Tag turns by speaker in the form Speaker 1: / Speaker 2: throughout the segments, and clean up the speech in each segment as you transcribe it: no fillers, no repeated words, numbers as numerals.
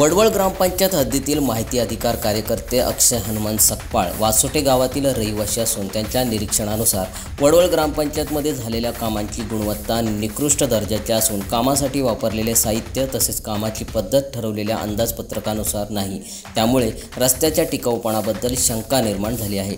Speaker 1: वडवळ ग्रामपंचायत हद्दीतील माहिती अधिकार कार्यकर्ते अक्षय हनुमान सकपाळ वासोटे गावातील रहिवासी असून त्यांच्या निरीक्षणानुसार वडवळ ग्रामपंचायतमध्ये झालेल्या कामांची गुणवत्ता निकृष्ट दर्जाची असून कामासाठी वापरलेले साहित्य तसेच कामाची पद्धत ठरवलेल्या अंदाजपत्रकानुसार नाही। त्यामुळे रस्त्याच्या टिकाऊपणाबद्दल शंका निर्माण झाली आहे।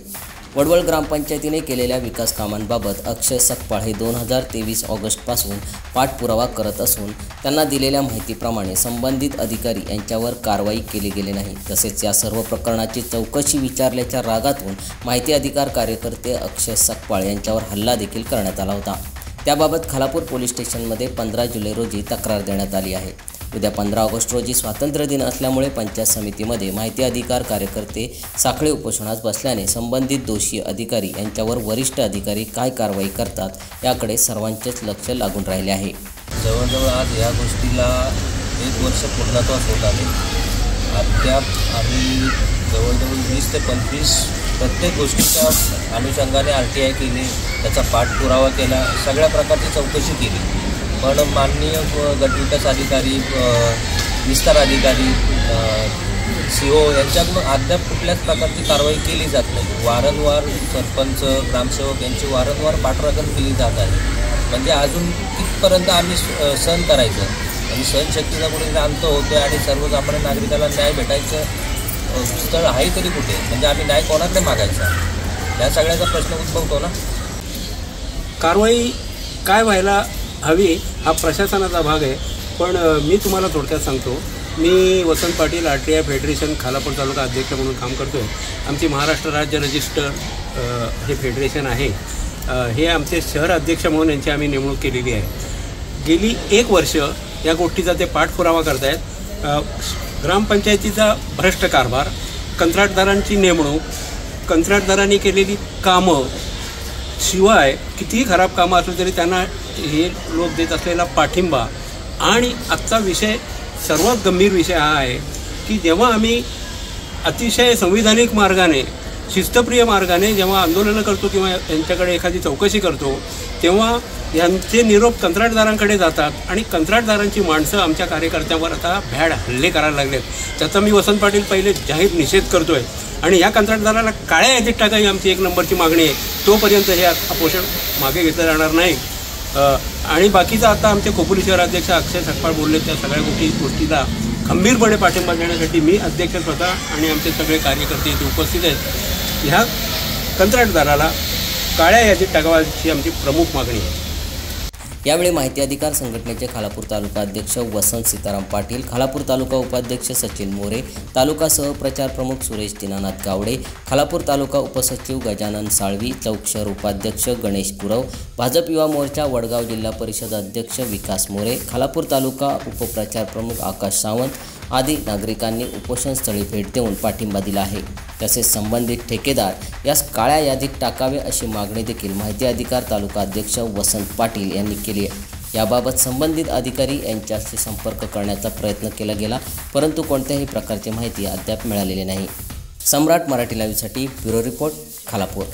Speaker 1: वडवळ ग्रामपंचायतीने केलेल्या विकास कामांबाबत अक्षय सकपाळ हे 2023 ऑगस्टपासून पाठपुरावा करत असून त्यांना दिलेल्या माहितीप्रमाणे संबंधित अधिकारी यांच्यावर कारवाई केली गेली नाही। तसेच या सर्व प्रकरणाची चौकशी विचारल्याच्या रागातून माहिती अधिकार कार्यकर्ते अक्षय सकपाळ यांच्यावर हल्ला देखील करण्यात आला होता। त्याबाबत खालापूर पोलीस स्टेशनमध्ये 15 जुलै रोजी तक्रार देण्यात आली आहे। उद्या 15 ऑगस्ट रोजी स्वातंत्र्य दिन असल्यामुळे पंचायत समितीमध्ये माहिती अधिकार कार्यकर्ते साखळी उपोषणास बसल्याने संबंधित दोषी अधिकारी यांच्यावर वरिष्ठ अधिकारी काय कारवाई करतात याकडे सर्वांचेच लक्ष लागून राहिले आहे।
Speaker 2: जवळजवळ आज या गोष्टीला 1 वर्ष पूर्णत्वास होत आहे। अद्याप आम्ही जवळजवळ 20 ते 25 प्रत्येक गोष्टीच्या अनुषंगाने RTI केली, त्याचा पाठपुरावा केला, सगळ्या प्रकारची चौकशी केली, पण माननीय गटविकास अधिकारी, विस्तार अधिकारी, CO यांच्याकडून अद्याप कुठल्याच प्रकारची कारवाई केली जात नाही। वारंवार सरपंच, ग्रामसेवक यांची वारंवार पाठराखण केली जात आहे। म्हणजे अजून कितपर्यंत आम्ही सहन करायचं आणि सहनशक्तीचा कुठे अंत होतो आणि सर्वसामान्य नागरिकाला न्याय भेटायचं स्थळ आहे तरी कुठे? म्हणजे आम्ही न्याय कोणाकडे मागायचा? या सगळ्याचा प्रश्न उद्भवतो ना।
Speaker 3: कारवाई काय व्हायला हवी हा प्रशासनाचा भाग आहे, पण मी तुम्हाला थोडक्यात सांगतो। मी वसंत पाटील RTI फेडरेशन खालापूर तालुका अध्यक्ष म्हणून काम करतो आहे। आमची महाराष्ट्र राज्य रजिस्टर हे फेडरेशन आहे, हे आमचे शहर अध्यक्ष म्हणून यांची आम्ही नेमणूक केलेली आहे। गेली 1 वर्ष या गोष्टीचा ते पाठपुरावा करत आहेत। ग्रामपंचायतीचा भ्रष्ट कारभार, कंत्राटदारांची नेमणूक, कंत्राटदारांनी केलेली कामं, शिवाय कितीही खराब कामं असली तरी त्यांना हे लोक देत असलेला पाठिंबा, आणि आजचा विषय सर्वात गंभीर विषय हा आहे की जेव्हा आम्ही अतिशय संविधानिक मार्गाने, शिस्तप्रिय मार्गाने जेव्हा आंदोलनं करतो किंवा यांच्याकडे एखादी चौकशी करतो, तेव्हा यांचे निरोप कंत्राटदारांकडे जातात आणि कंत्राटदारांची माणसं आमच्या कार्यकर्त्यांवर आता भ्याड हल्ले करायला लागलेत। त्याचा मी वसंत पाटील पहिले जाहीर निषेध करतो आहे आणि या कंत्राटदाराला काळ्या यादीत टाका ही आमची 1 नंबरची मागणी आहे। तोपर्यंत हे उपोषण मागे घेतलं जाणार नाही। आणि बाकीचा आता आमचे खोपोली शहर अध्यक्ष अक्षय सकपाळ बोलले त्या सगळ्या गोष्टीला खंबीरपणे पाठिंबा देण्यासाठी मी अध्यक्ष स्वतः आणि आमचे सगळे कार्यकर्ते इथे उपस्थित आहेत। ह्या कंत्राटदाराला काळ्या यादीत टाकावाची आमची प्रमुख मागणी आहे।
Speaker 1: यावेळी माहिती अधिकार संघटनेचे खालापूर तालुका अध्यक्ष वसंत सीताराम पाटील, खालापूर तालुका उपाध्यक्ष सचिन मोरे, तालुका सहप्रचार प्रमुख सुरेश दीनानाथ गावडे, खालापूर तालुका उपसचिव गजानन साळवी, चौक शहर उपाध्यक्ष गणेश गुरव, भाजप युवा मोर्चा वडगाव जिल्हा परिषद अध्यक्ष विकास मोरे, खालापूर तालुका उपप्रचार प्रमुख आकाश सावंत आदी नागरिकांनी उपोषणस्थळी भेट देऊन पाठिंबा दिला आहे। तसेच संबंधित ठेकेदार यास काळ्या यादीत टाकावे अशी मागणी देखील माहिती अधिकार तालुका अध्यक्ष वसंत पाटील यांनी केली आहे। याबाबत संबंधित अधिकारी यांच्याशी संपर्क करण्याचा प्रयत्न केला गेला, परंतु कोणत्याही प्रकारची माहिती अद्याप मिळालेली नाही। सम्राट मराठी लाईव्हसाठी ब्युरो रिपोर्ट, खालापूर।